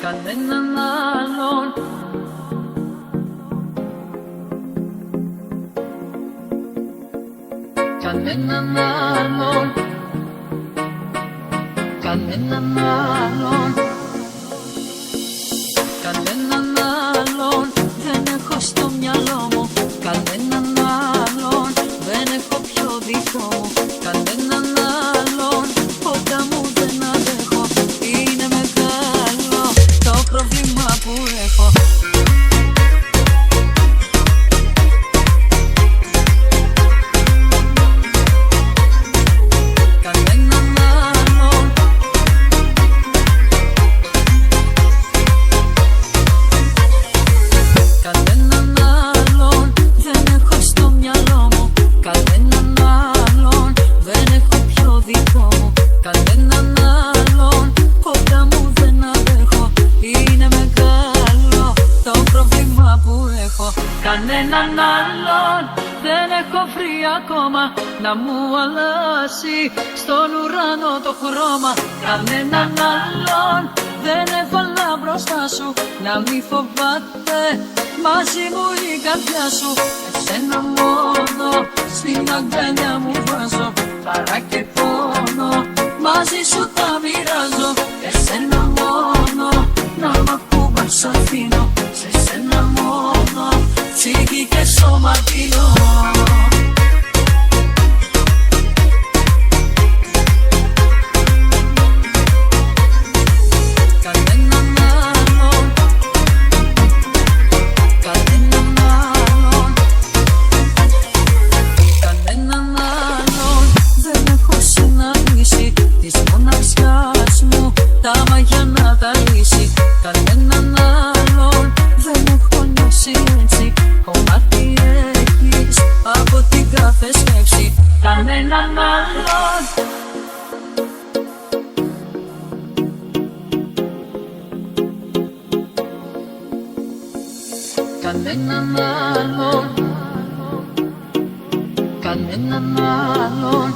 κανέναν άλλον. Κανέναν άλλον, κανέναν άλλον, κανέναν άλλον δεν έχω στο μυαλό μου. Κανέναν άλλον δεν έχω πιο δικό μου. Κανέναν άλλον ποτέ μου δεν αντέχω. Είναι μεγάλο το πρόβλημα που έχω. Κανέναν άλλον δεν έχω βρει ακόμα να μου αλλάσει στον ουρανό το χρώμα. Κανέναν άλλον δεν έβαλα μπροστά σου να μη φοβάται μαζί μου η καρδιά σου. Εσένα μόνο στην αγκαλιά μου βάζω, χαρά και πόνο μαζί σου τα μοιράζω. Εσένα μόνο να μ' ακούς αφήνω, σε σένα μόνο ψυχή και σώμα πίνω. Κανέναν άλλον, κανέναν άλλον, κανέναν άλλον δεν έχω συναντήσει της μοναξιάς μου τα μαγιά να τα λύσει. Κανέναν άλλον δεν έχω νιώσει έτσι, κομμάτι έχεις από την κάθε σκέψη. Κανέναν άλλον, κανέναν άλλον, κανέναν άλλον.